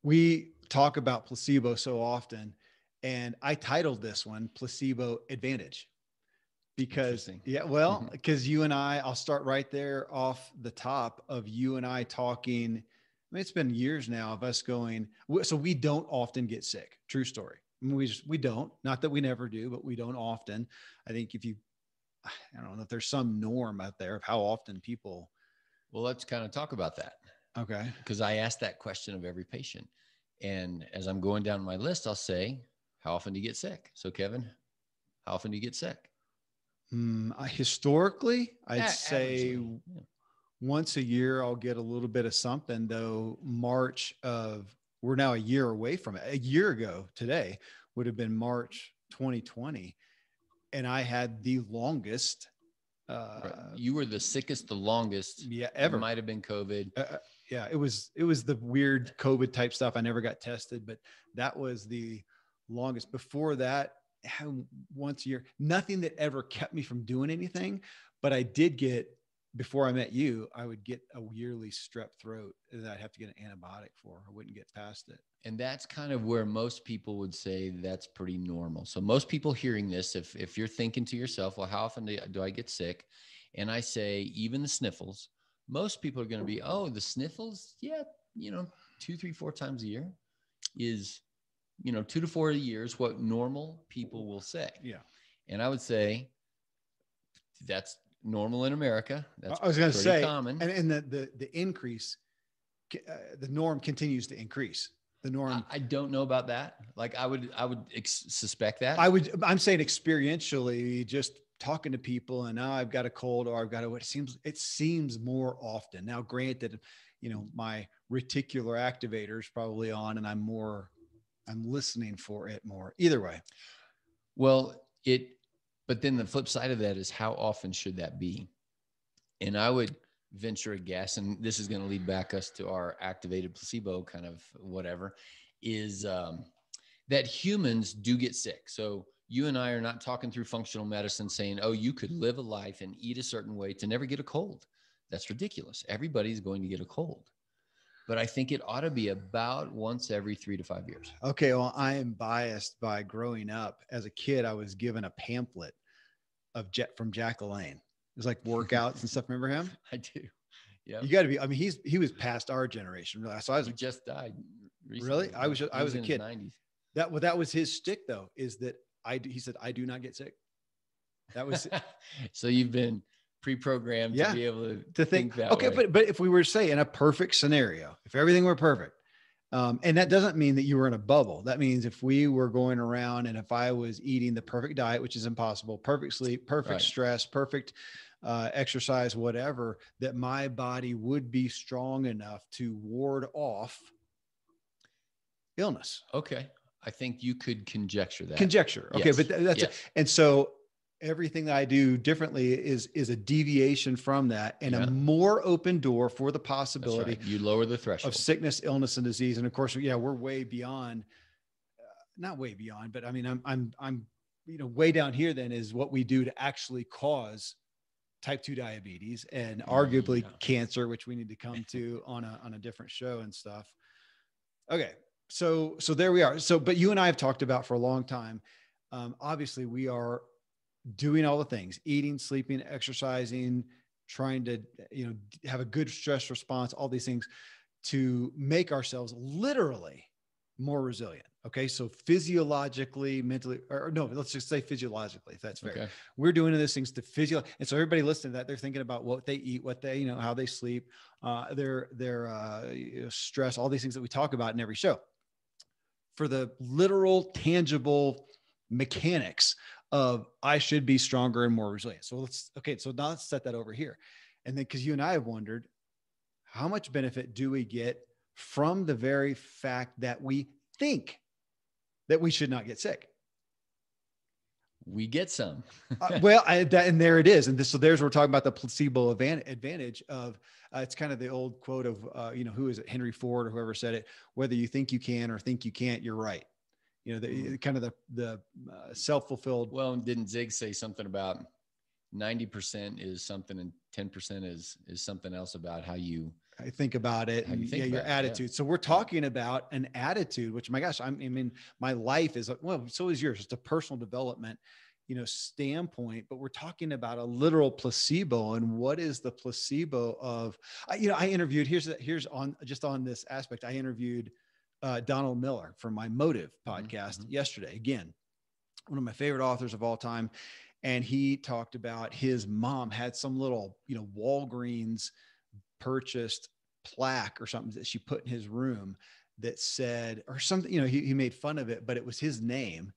we talk about placebo so often, and I titled this one Placebo Advantage because, yeah, well, because you and I'll start right there off the top of you and I talking. I mean, it's been years now of us going, so we don't often get sick. True story. I mean, we don't, not that we never do, but we don't often. I think I don't know if there's some norm out there of how often people. Well, let's kind of talk about that. Okay. Because I ask that question of every patient. And as I'm going down my list, I'll say, how often do you get sick? So Kevin, how often do you get sick? Historically, I'd say Averagely, once a year, I'll get a little bit of something, though. We're now a year away from it. A year ago today would have been March 2020. And I had the longest. Right. You were the sickest, the longest. Yeah, ever. It might have been COVID. Yeah, it was the weird COVID type stuff. I never got tested, but that was the longest. Before that, once a year, nothing that ever kept me from doing anything. But I did get, before I met you, I would get a yearly strep throat that I'd have to get an antibiotic for. I wouldn't get past it. And that's kind of where most people would say that's pretty normal. So most people hearing this, if you're thinking to yourself, well, how often do I get sick? And I say, even the sniffles, most people are going to be, oh, the sniffles. Yeah. 2, 3, 4 times a year is, 2 to 4 years, what normal people will say. Yeah. And I would say that's normal in America. That's I was going to say common. And the increase, the norm continues to increase. The norm. I don't know about that. Like I would suspect that. I'm saying experientially, just talking to people, and now I've got a cold, or I've got it seems more often. Now, granted, my reticular activator is probably on, and I'm listening for it more. Either way. Well, but then the flip side of that is, how often should that be? And I would venture a guess, and this is going to lead back us to our activated placebo kind of whatever, is that humans do get sick. So you and I are not talking through functional medicine saying, oh, you could live a life and eat a certain way to never get a cold. That's ridiculous. Everybody's going to get a cold. But I think it ought to be about once every 3 to 5 years. Okay. Well, I am biased by growing up. As a kid, I was given a pamphlet from Jack LaLanne. It was like workouts and stuff. Remember him? I do. Yeah. You got to be. I mean, he was past our generation. Really. So he just died recently. Really? I was a kid. In his 90s. That was his shtick, though, is that he said, I do not get sick. That was. So you've been pre-programmed to be able to think that okay, way. But if we were to say in a perfect scenario, if everything were perfect, and that doesn't mean that you were in a bubble. That means if we were going around and if I was eating the perfect diet, which is impossible, perfect sleep, perfect stress, perfect exercise, whatever, that my body would be strong enough to ward off illness. Okay. I think you could conjecture that. Okay. Yes. But that's it. And so everything that I do differently is a deviation from that, and a more open door for the possibility. Right. You lower the threshold of sickness, illness, and disease. And of course, we're way beyond, not way beyond, but I mean, I'm way down here then is what we do to actually cause type 2 diabetes and arguably cancer, which we need to come to on a different show and stuff. Okay. So there we are. So, but you and I have talked about for a long time. Obviously we are doing all the things, eating, sleeping, exercising, trying to, have a good stress response, all these things to make ourselves literally more resilient. Okay. So physiologically, mentally, or no, let's just say physiologically, if that's fair. Okay. We're doing these things to And so everybody listening to that, they're thinking about what they eat, what they, how they sleep, their stress, all these things that we talk about in every show. For the literal, tangible mechanics of I should be stronger and more resilient. So now let's set that over here. And then, because you and I have wondered, how much benefit do we get from the very fact that we think that we should not get sick? We get some. And there it is. And so there's where we're talking about the placebo advantage of, it's kind of the old quote of, who is it? Henry Ford or whoever said it, whether you think you can or think you can't, you're right. Kind of the self-fulfilled. Well, didn't Zig say something about 90% is something and 10% is something else about how you I think about it, How you and think your about it, yeah. attitude. So we're talking about an attitude, which my gosh, I mean, my life is, well, so is yours. It's a personal development, standpoint, but we're talking about a literal placebo. And what is the placebo of, I interviewed, here's on this aspect. I interviewed Donald Miller from my Motive podcast yesterday. Again, one of my favorite authors of all time. And he talked about his mom had some little, Walgreens purchased plaque or something that she put in his room that said, or something, he made fun of it, but it was his name.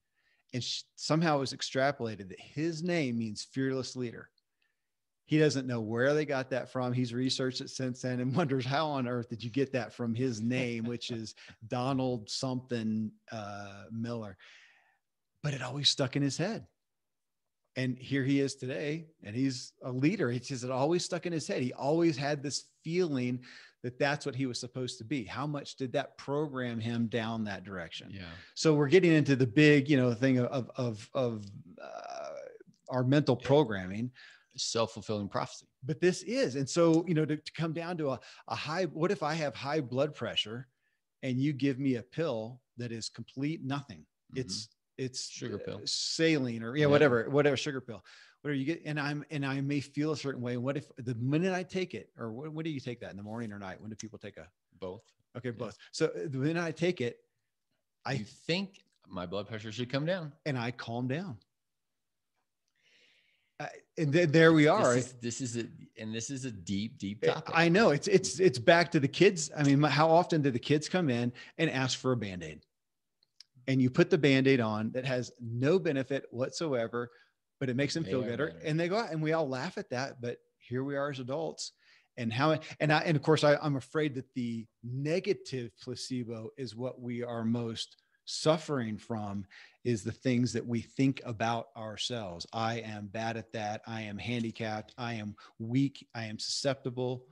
And somehow it was extrapolated that his name means fearless leader. He doesn't know where they got that from. He's researched it since then and wonders how on earth did you get that from his name, which is Donald something Miller. But it always stuck in his head. And here he is today, and he's a leader. It's just, it always stuck in his head. He always had this feeling that that's what he was supposed to be. How much did that program him down that direction? Yeah. So we're getting into the big, thing of our mental programming, self-fulfilling prophecy. But this is, and so, to come down to a high, what if I have high blood pressure and you give me a pill that is complete nothing? It's sugar pill, saline, or whatever sugar pill, whatever you get. And I may feel a certain way. What if the minute I take it, or when do you take that, in the morning or night? When do people take both? Okay. Both. So the minute I take it, you think my blood pressure should come down, and I calm down. And there we are. This is a deep topic. I know it's back to the kids. I mean, how often do the kids come in and ask for a Band-Aid? And you put the Band-Aid on that has no benefit whatsoever, but it makes them feel better. And they go out, and we all laugh at that. But here we are as adults, and of course, I'm afraid that the negative placebo is what we are most suffering from, is the things that we think about ourselves. I am bad at that. I am handicapped. I am weak. I am susceptible.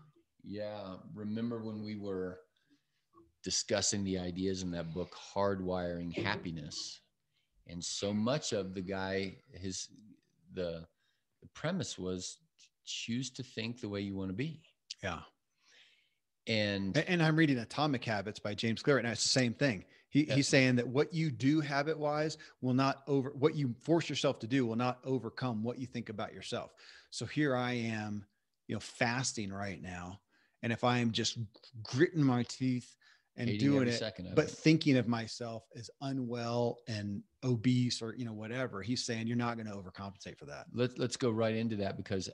Yeah. Remember when we were discussing the ideas in that book, Hardwiring Happiness, and so much of the premise was choose to think the way you want to be. Yeah. And I'm reading Atomic Habits by James Clear, and it's the same thing. He's saying that what you do habit wise what you force yourself to do will not overcome what you think about yourself. So here I am, fasting right now. And if I am just gritting my teeth and hating doing it, but thinking of myself as unwell and obese or, whatever, he's saying you're not going to overcompensate for that. Let's go right into that, because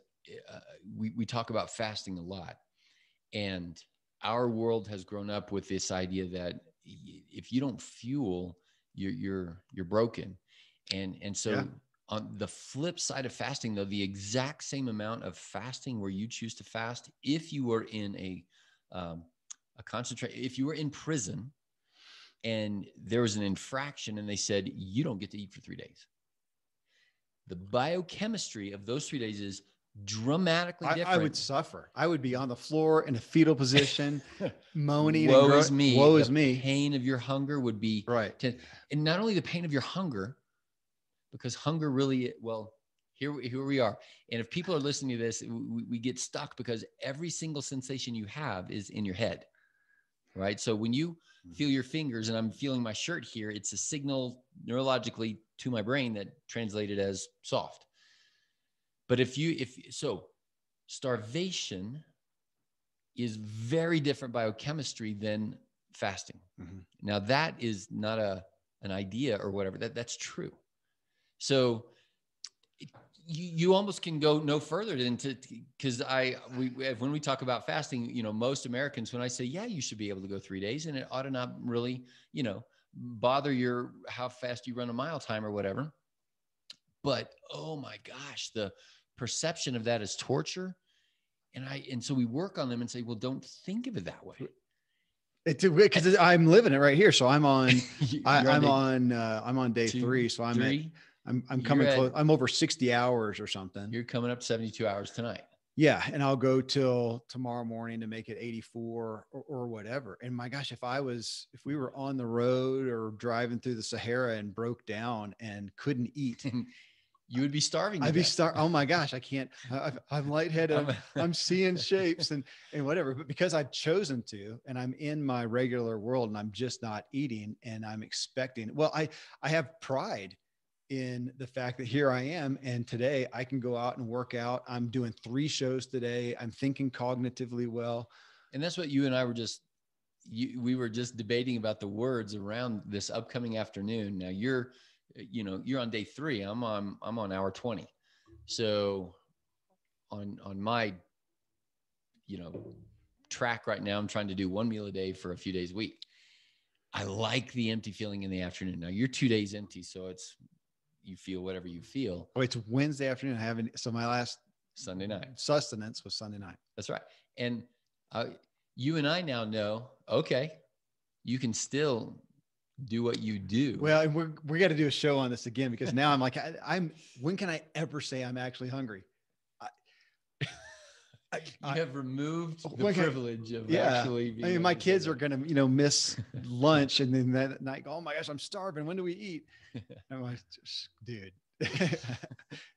we talk about fasting a lot, and our world has grown up with this idea that if you don't fuel, you're broken. And so on the flip side of fasting, though, the exact same amount of fasting where you choose to fast, if you were in if you were in prison and there was an infraction and they said, you don't get to eat for 3 days, the biochemistry of those 3 days is dramatically different. I would suffer. I would be on the floor in a fetal position, moaning. Woe is me. Woe is me. The pain of your hunger would be right. And not only the pain of your hunger, because hunger really, here we are. And if people are listening to this, we get stuck because every single sensation you have is in your head, right? So when you feel your fingers, and I'm feeling my shirt here, it's a signal neurologically to my brain that translated as soft. But so starvation is very different biochemistry than fasting. Mm-hmm. Now that is not an idea or whatever, that's true. So you almost can go no further than because when we talk about fasting, most Americans, when I say, yeah, you should be able to go 3 days, and it ought to not really, bother how fast you run a mile time or whatever. But, oh my gosh, the perception of that is torture. And so we work on them and say, well, don't think of it that way. Because I'm living it right here. So I'm on, I'm on day 3. So I'm coming close. I'm over 60 hours or something. You're coming up 72 hours tonight. Yeah. And I'll go till tomorrow morning to make it 84 or whatever. And my gosh, if we were on the road or driving through the Sahara and broke down and couldn't eat, you would be starving to I'd be death. Oh my gosh, I can't, I'm lightheaded. I'm seeing shapes and whatever, but because I've chosen to, and I'm in my regular world and I'm just not eating and I'm expecting, well, I have pride in the fact that here I am. And today I can go out and work out. I'm doing 3 shows today. I'm thinking cognitively well. And that's what you and I were we were just debating about the words around this upcoming afternoon. Now you're on day 3. I'm on hour 20. So on my, track right now, I'm trying to do 1 meal a day for a few days a week. I like the empty feeling in the afternoon. Now you're 2 days empty. So you feel whatever you feel. Oh, it's Wednesday afternoon. So my last Sunday night sustenance was Sunday night. That's right. And you and I now know, okay, you can still do what you do. Well, and we got to do a show on this again, because now I'm like, when can I ever say I'm actually hungry? You have removed the privilege of actually being. I mean, my kids are going to, miss lunch, and then that night, oh my gosh, I'm starving. When do we eat? I'm like, dude.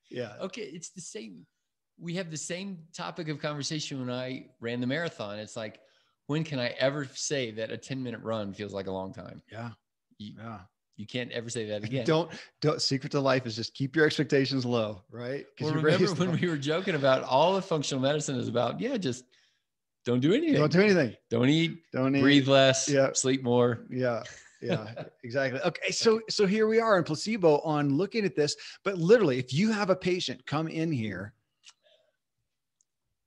Yeah. Okay. It's the same. We have the same topic of conversation when I ran the marathon. It's like, when can I ever say that a 10-minute run feels like a long time? Yeah. You can't ever say that again. Don't secret to life is just keep your expectations low, right? Well, remember when we were joking about all of functional medicine is about, just don't do anything. Don't do anything. Don't eat, breathe less, sleep more. Yeah. Yeah, exactly. Okay. So here we are in Placebo on looking at this, but literally, if you have a patient come in here,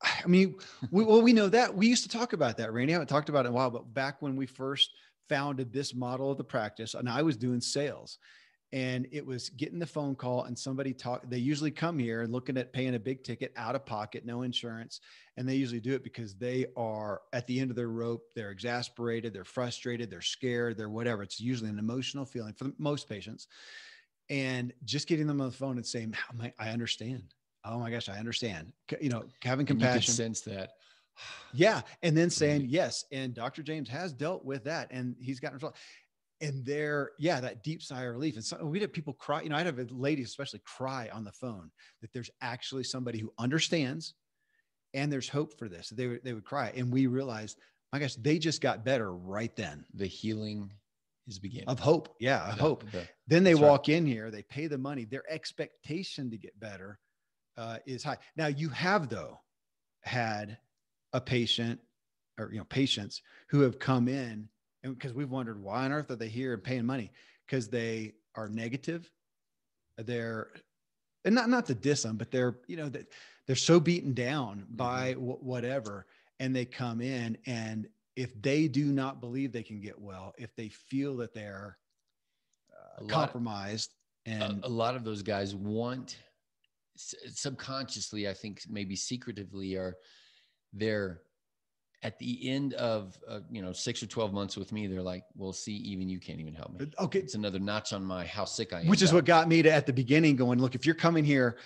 I mean, we know that. We used to talk about that, Randy. I haven't talked about it in a while, but back when we first founded this model of the practice, and I was doing sales, and it was getting the phone call and somebody they usually come here and looking at paying a big ticket out of pocket, no insurance. And they usually do it because they are at the end of their rope. They're exasperated, they're frustrated, they're scared, they're whatever. It's usually an emotional feeling for most patients. And just getting them on the phone and saying, I understand. Oh my gosh, I understand. Having compassion. You can sense that. Yeah. And then saying, yes. And Dr. James has dealt with that, and he's gotten results. And that deep sigh of relief. And so we'd have people cry. I'd have ladies especially cry on the phone that there's actually somebody who understands and there's hope for this. They would cry. And we realized, my gosh, they just got better right then. The healing is beginning. Of hope. Yeah. Of hope. Then they walk in here, they pay the money. Their expectation to get better is high. Now you have had a patient or, patients who have come in, and because we've wondered why on earth are they here and paying money? Because they are negative. And not to diss them, but they're so beaten down by whatever. And they come in, and if they do not believe they can get well, if they feel that they're compromised, and a lot of those guys want subconsciously, I think maybe secretively, they're at the end of 6 or 12 months with me, they're like, well, see, even you can't even help me. Okay. It's another notch on my how sick I am. Which is what got me to, at the beginning, going, look, if you're coming here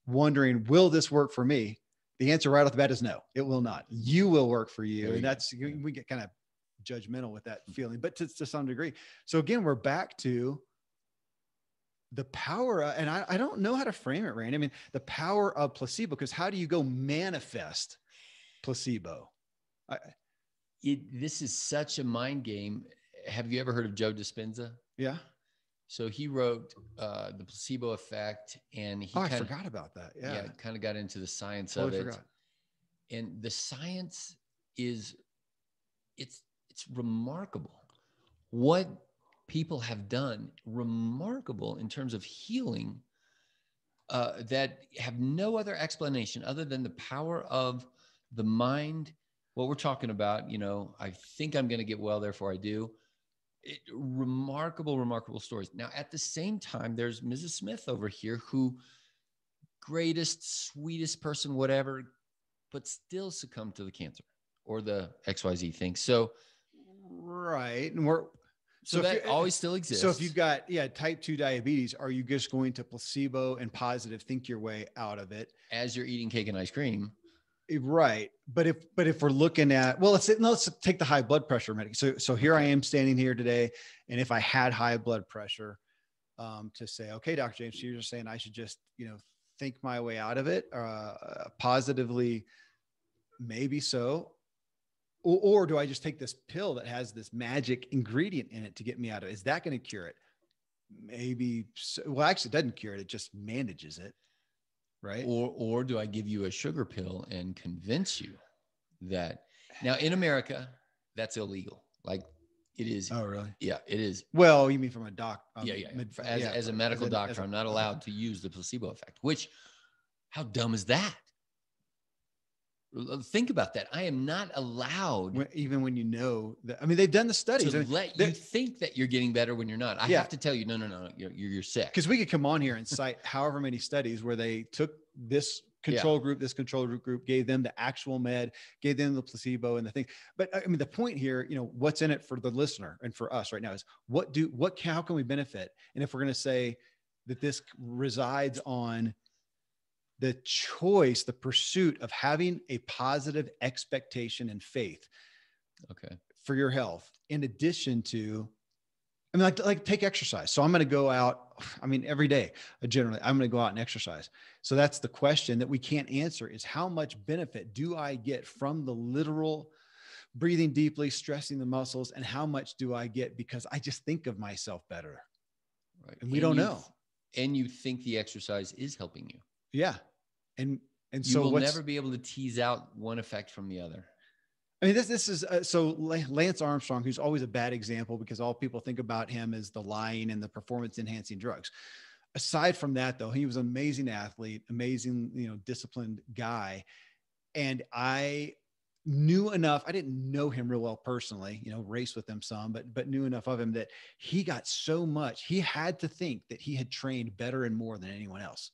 wondering, will this work for me? The answer right off the bat is no, it will not. You will work for you. And that's, we get kind of judgmental with that feeling, but to some degree. So again, we're back to the power, and I don't know how to frame it, Randy. I mean, the power of placebo, because how do you go manifest placebo? This is such a mind game. Have you ever heard of Joe Dispenza? Yeah. So he wrote The Placebo Effect, and I forgot about that. Yeah. Kind of got into the science totally of it. Forgot. And the science is, it's remarkable what people have done, remarkable in terms of healing, that have no other explanation other than the power of the mind. What we're talking about, I think I'm going to get well, therefore I do. Remarkable stories. Now, at the same time, there's Mrs. Smith over here, who greatest, sweetest person, whatever, but still succumbed to the cancer or the XYZ thing. So, right. And so that always still exists. So if you've got, type 2 diabetes, are you just going to placebo and positive think your way out of it? As you're eating cake and ice cream. Right. But if we're looking at, well, let's take the high blood pressure medication. So here I am standing here today. And if I had high blood pressure, to say, okay, Dr. James, you're just saying I should just, think my way out of it, positively, maybe so. Or do I just take this pill that has this magic ingredient in it to get me out of it? Is that going to cure it? Maybe so. Well, actually it doesn't cure it. It just manages it. Right. Or do I give you a sugar pill and convince you that now in America, that's illegal. Like it is. Oh, really? Yeah, it is. Well, you mean from a doc? Yeah. As a medical doctor, I'm not allowed to use the placebo effect, which how dumb is that? Think about that. I am not allowed. Even when you know that, I mean, they've done the studies. To let you think that you're getting better when you're not. I have to tell you, no, you're sick. Because we could come on here and cite however many studies where they took this control group, this control group, gave them the actual med, gave them the placebo and the thing. But I mean, the point here, what's in it for the listener and for us right now is how can we benefit? And if we're going to say that this resides on the choice, the pursuit of having a positive expectation and faith for your health, in addition to, I mean, like take exercise. So I'm going to go out, every day, generally, I'm going to go out and exercise. So that's the question that we can't answer is how much benefit do I get from the literal breathing deeply, stressing the muscles, and how much do I get because I just think of myself better? Right. And we don't know. And you think the exercise is helping you. Yeah. And you so will never be able to tease out one effect from the other. I mean, this is so Lance Armstrong, who's always a bad example because all people think about him is the lying and the performance enhancing drugs. Aside from that, though, he was an amazing athlete, amazing, disciplined guy. And I knew enough. I didn't know him real well personally, raced with him some, but knew enough of him that he got so much. He had to think that he had trained better and more than anyone else.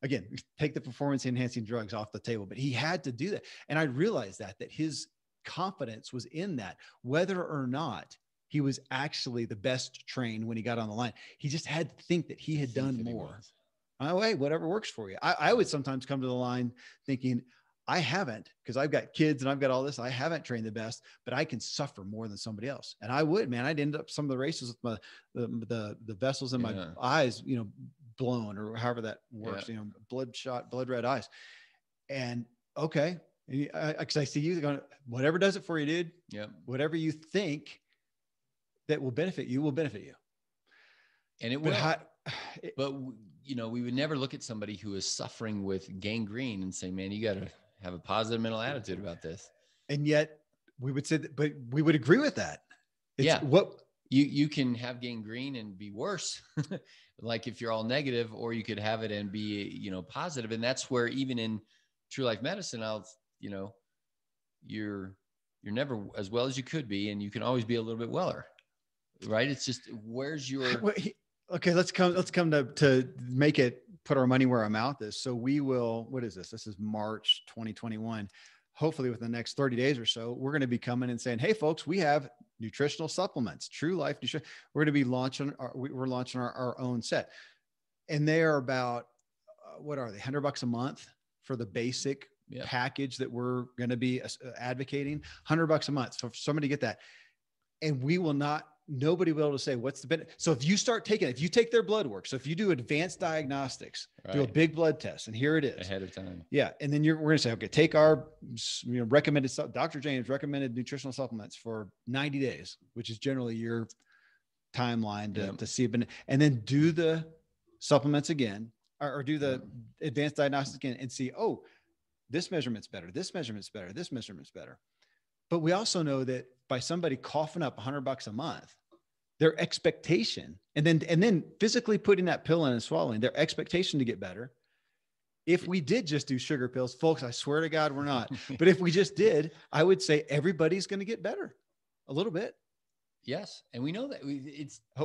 Again, take the performance enhancing drugs off the table, but he had to do that. And I realized that his confidence was in that, whether or not he was actually the best trained when he got on the line. He just had to think that he had done more. Oh, hey, whatever works for you. I would sometimes come to the line thinking, I haven't, because I've got kids and I've got all this. I haven't trained the best, but I can suffer more than somebody else. And I would, man, I'd end up some of the races with the vessels in my eyes, blown or however that works, blood red eyes. And okay. Cause I see you going, whatever does it for you, dude. Yeah. Whatever you think that will benefit you will benefit you. And it will. But we would never look at somebody who is suffering with gangrene and say, man, you got to have a positive mental attitude about this. And yet we would say that, but we would agree with that. What you can have gangrene and be worse. Like if you're all negative, or you could have it and be, positive. And that's where even in true life medicine, you're never as well as you could be, and you can always be a little bit weller, right? It's just, where's your, okay, let's come to make it, put our money where our mouth is. So we will, what is this? This is March 2021. Hopefully within the next 30 days or so, we're going to be coming and saying, hey folks, we have nutritional supplements, True Life Nutrition. We're going to be launching our own set. And they are about, what are they? $100 a month for the basic package that we're going to be advocating. $100 a month. So for somebody to get that, and nobody will be able to say what's the benefit. So if you start taking, if you take their blood work, so if you do advanced diagnostics, do a big blood test, and here it is ahead of time. Yeah. And then we're going to say, okay, take our recommended, Dr. James recommended nutritional supplements for 90 days, which is generally your timeline to see, and then do the supplements again, or do the advanced diagnostics again and see, oh, this measurement's better. This measurement's better. This measurement's better. But we also know that by somebody coughing up $100 a month, their expectation, and then physically putting that pill in and swallowing, their expectation to get better. If we did just do sugar pills, folks, I swear to God, we're not. But if we just did, I would say everybody's going to get better a little bit. Yes. And we know that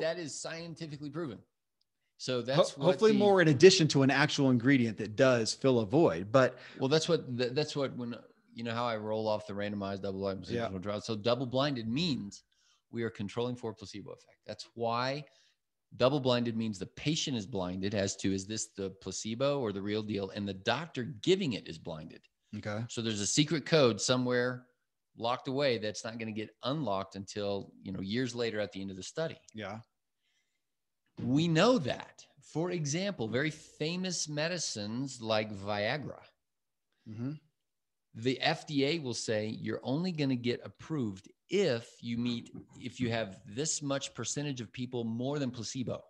that is scientifically proven. So that's hopefully more in addition to an actual ingredient that does fill a void. But that's what when, how I roll off the randomized double-blind placebo trial. So double-blinded means we are controlling for a placebo effect. That's why double-blinded means the patient is blinded as to, is this the placebo or the real deal? And the doctor giving it is blinded. Okay. So there's a secret code somewhere locked away that's not going to get unlocked until, years later at the end of the study. Yeah. We know that. For example, very famous medicines like Viagra. Mm-hmm. The FDA will say you're only going to get approved if you have this much percentage of people more than placebo.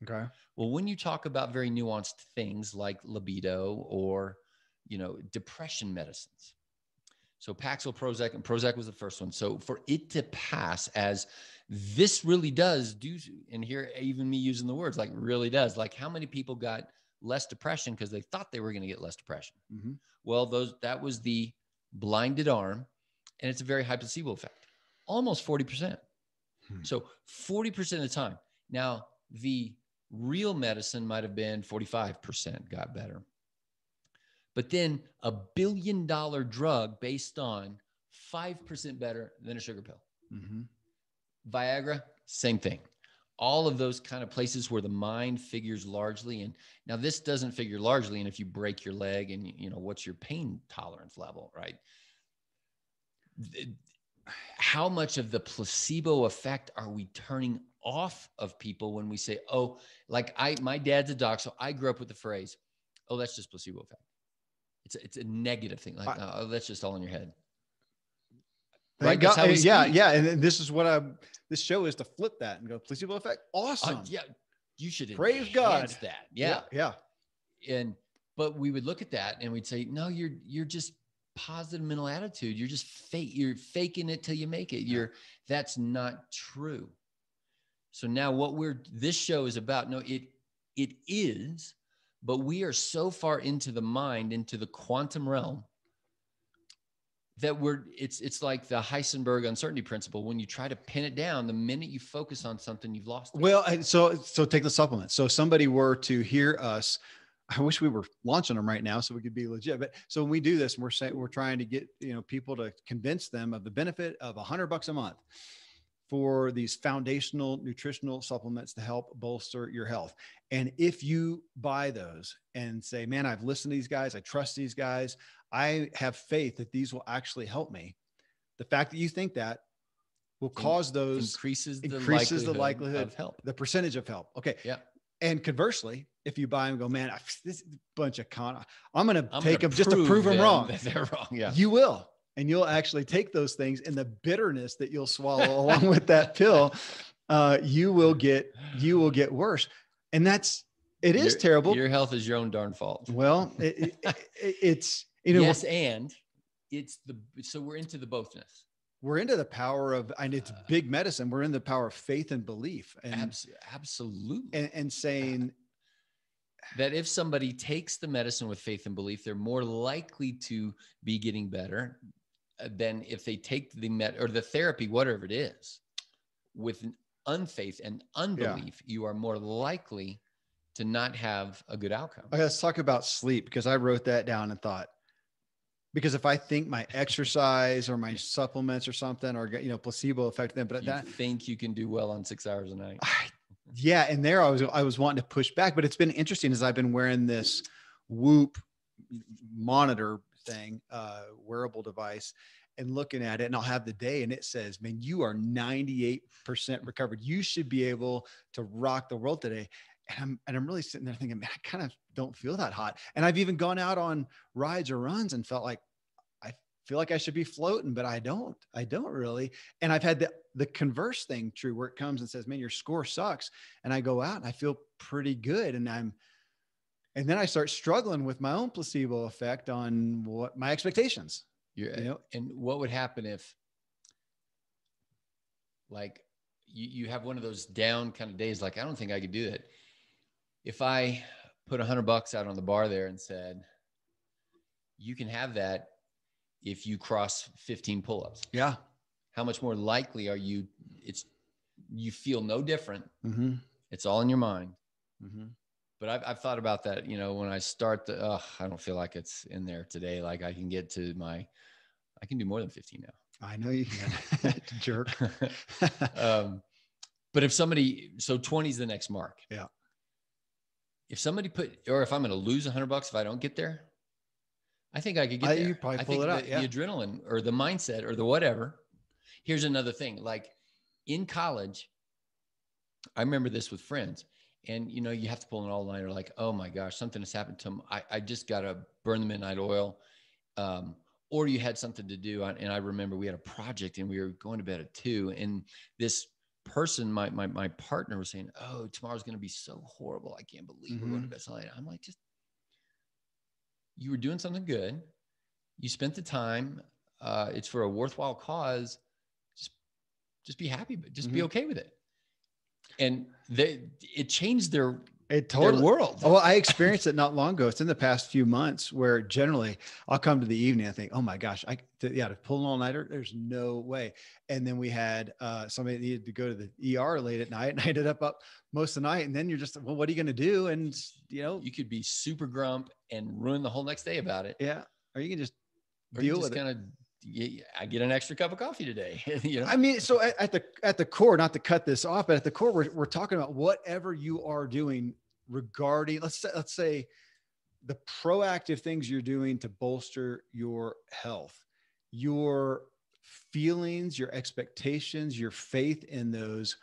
Okay. Well, when you talk about very nuanced things like libido or, depression medicines. So Paxil, Prozac, and Prozac was the first one. So for it to pass as this really does do, and here even me using the words like really does, like how many people got less depression because they thought they were going to get less depression? Mm-hmm. Well, that was the blinded arm, and it's a very high placebo effect, almost 40%. So 40% of the time. Now, the real medicine might have been 45% got better. But then $1 billion drug based on 5% better than a sugar pill. Mm-hmm. Viagra, same thing. All of those kind of places where the mind figures largely. And now this doesn't figure largely. And if you break your leg and, what's your pain tolerance level, right? How much of the placebo effect are we turning off of people when we say, oh, like my dad's a doc, so I grew up with the phrase, oh, that's just placebo effect. It's a negative thing. Like, oh, that's just all in your head. Right? That's how we speak. Yeah. And this is what this show is, to flip that and go placebo effect. Awesome. Yeah. You should praise God that. Yeah. Yeah. But we would look at that and we'd say, no, you're just positive mental attitude. You're just you're faking it till you make it. That's not true. So now this show is about, no, it is, but we are so far into the mind, into the quantum realm, that it's like the Heisenberg uncertainty principle. When you try to pin it down, the minute you focus on something, you've lost it. Well, so take the supplements. So if somebody were to hear us, I wish we were launching them right now so we could be legit. But so when we do this, we're trying to get, people to convince them of the benefit of $100 a month for these foundational nutritional supplements to help bolster your health. And if you buy those and say, man, I've listened to these guys, I trust these guys, I have faith that these will actually help me. The fact that you think that will cause those increases the likelihood of help, the percentage of help. Okay. Yeah. And conversely, if you buy them and go, man, this is a bunch of I'm going to take them just to prove them wrong. They're wrong. Yeah. You will. And you'll actually take those things, and the bitterness that you'll swallow along with that pill, you will get worse. And it is terrible. Your health is your own darn fault. Well, it's, yes. And so we're into the bothness. We're into the power of, and it's big medicine. We're in the power of faith and belief. And absolutely. And saying that if somebody takes the medicine with faith and belief, they're more likely to be getting better than if they take or the therapy, whatever it is, with unfaith and unbelief. Yeah. You are more likely to not have a good outcome. Okay, let's talk about sleep, because I wrote that down and thought, because if I think my exercise or my supplements or something, or, placebo effect them, but I think you can do well on 6 hours a night. Yeah. And there I was wanting to push back, but it's been interesting as I've been wearing this Whoop monitor thing, wearable device, and looking at it, and I'll have the day and it says, man, you are 98% recovered. You should be able to rock the world today. And I'm really sitting there thinking, man, I kind of don't feel that hot. And I've even gone out on rides or runs and felt like I feel like I should be floating, but I don't really. And I've had the converse thing true, where it comes and says, man, your score sucks. And I go out and I feel pretty good. And then I start struggling with my own placebo effect on what my expectations. And what would happen if, like, you have one of those down kind of days, like, I don't think I could do that. If I put $100 out on the bar there and said, you can have that if you cross 15 pull-ups. Yeah. How much more likely are you? You feel no different. Mm-hmm. It's all in your mind. Mm-hmm. But I've thought about that, when I start I don't feel like it's in there today. Like I can do more than 15 now. I know you can. Jerk. But if 20 is the next mark. Yeah. If somebody if I'm going to lose $100 if I don't get there, I think I could get there. You probably pull it out. The adrenaline or the mindset or the whatever. Here's another thing. Like in college, I remember this with friends, and you have to pull an all-nighter, like, oh my gosh, something has happened to them. I just got to burn the midnight oil. Or you had something to do. And I remember we had a project and we were going to bed at 2:00, and this person, my partner, was saying, oh, tomorrow's going to be so horrible. I can't believe we're going to bed so late. I'm like, you were doing something good. You spent the time. It's for a worthwhile cause. Just be happy, but just be okay with it. And it changed their world. Well, I experienced it not long ago. It's in the past few months where generally I'll come to the evening. I think, oh my gosh, to pull an all-nighter, there's no way. And then we had somebody that needed to go to the ER late at night, and I ended up most of the night. And then you're just, well, what are you going to do? And you could be super grump and ruin the whole next day about it. Yeah. Or you can just deal with it. I get an extra cup of coffee today. I mean, so at the core, not to cut this off, but at the core, we're talking about whatever you are doing regarding, let's say the proactive things you're doing to bolster your health, your feelings, your expectations, your faith in those.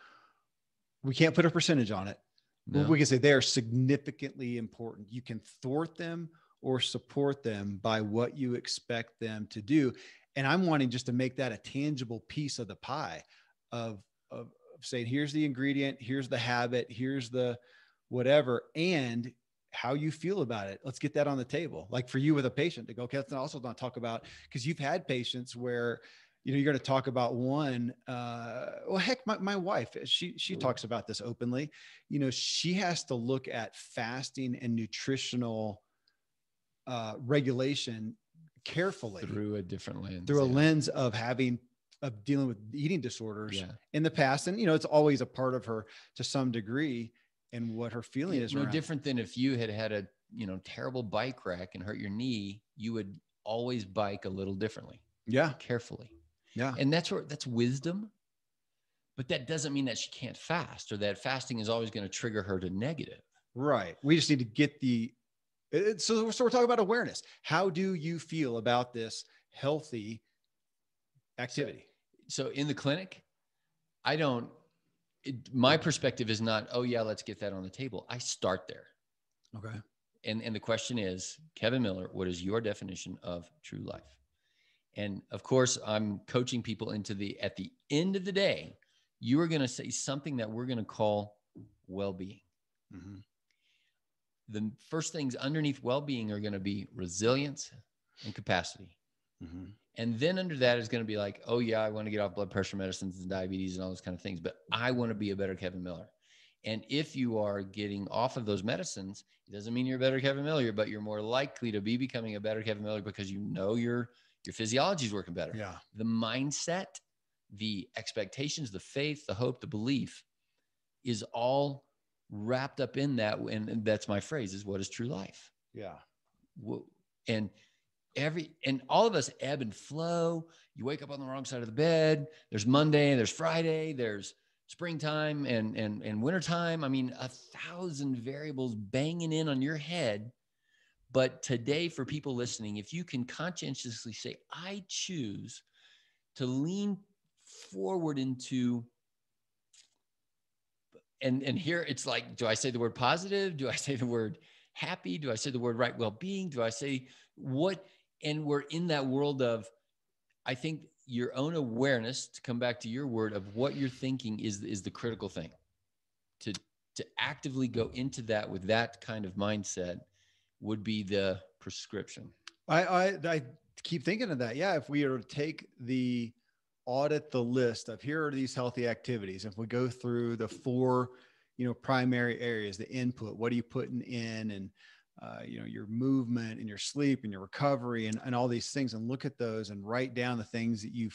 We can't put a percentage on it. No. We can say they are significantly important. You can thwart them or support them by what you expect them to do. And I'm wanting just to make that a tangible piece of the pie of saying, here's the ingredient, here's the habit, here's the whatever, and how you feel about it. Let's get that on the table. Like for you with a patient to go, okay, let's also not talk about, because you've had patients where, you're going to talk about one, well, heck, my wife, she talks about this openly. She has to look at fasting and nutritional regulation carefully through a different lens, through a lens of dealing with eating disorders in the past. And, it's always a part of her to some degree, and what her feeling is. No different than if you had a, terrible bike wreck and hurt your knee, you would always bike a little differently. Yeah. Carefully. Yeah. And that's wisdom, but that doesn't mean that she can't fast or that fasting is always going to trigger her to negative. Right. We just need to get so we're talking about awareness. How do you feel about this healthy activity? So in the clinic, my perspective is not, oh yeah, let's get that on the table. I start there. Okay. And the question is, Kevin Miller, what is your definition of true life? And of course, I'm coaching people at the end of the day, you are going to say something that we're going to call well-being. Mm-hmm. The first things underneath well-being are going to be resilience and capacity. Mm-hmm. And then under that is going to be like, oh yeah, I want to get off blood pressure medicines and diabetes and all those kind of things, but I want to be a better Kevin Miller. And if you are getting off of those medicines, it doesn't mean you're a better Kevin Miller, but you're more likely to be becoming a better Kevin Miller because your physiology is working better. Yeah. The mindset, the expectations, the faith, the hope, the belief is all wrapped up in that. And that's my phrase, is what is true life? Yeah. And all of us ebb and flow. You wake up on the wrong side of the bed. There's Monday, there's Friday, there's springtime and wintertime. I mean, 1,000 variables banging in on your head. But today, for people listening, if you can conscientiously say, I choose to lean forward into, and here it's like, do I say the word positive? Do I say the word happy? Do I say the word right well-being? Do I say what? And we're in that world of, I think your own awareness, to come back to your word, of what you're thinking is the critical thing. To actively go into that with that kind of mindset would be the prescription. I keep thinking of that. Yeah. If we are to audit the list of, here are these healthy activities. If we go through the 4, primary areas, the input, what are you putting in, and, your movement and your sleep and your recovery and all these things, and look at those and write down the things that you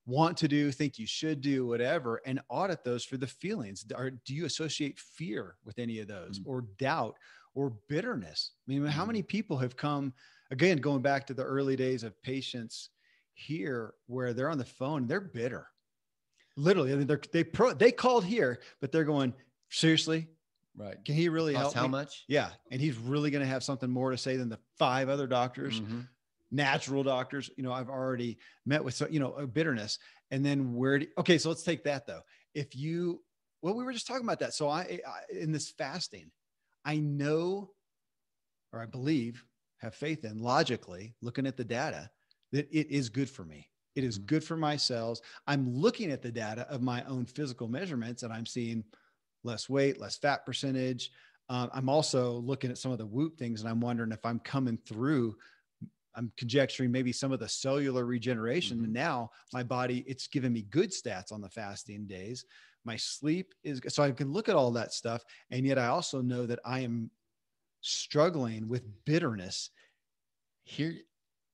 want to do, think you should do, whatever, and audit those for the feelings. Do you associate fear with any of those, or doubt, or bitterness? I mean, how many people have come, again, going back to the early days of patients here, where they're on the phone, they're bitter. Literally, I mean, they called here, but they're going, seriously? Right. Can he really help how me? much? Yeah. And he's really going to have something more to say than the 5 other doctors, natural doctors, I've already met with, a bitterness. And then okay, so let's take that though. If you Well, we were just talking about that. So in this fasting, I know, or I believe, have faith in logically looking at the data that it is good for me. It is good for my cells. I'm looking at the data of my own physical measurements and I'm seeing less weight, less fat percentage. I'm also looking at some of the Whoop things and I'm wondering if I'm coming through. I'm conjecturing maybe some of the cellular regeneration. And now my body, it's giving me good stats on the fasting days. My sleep is, so I can look at all that stuff. And yet I also know that I am struggling with bitterness here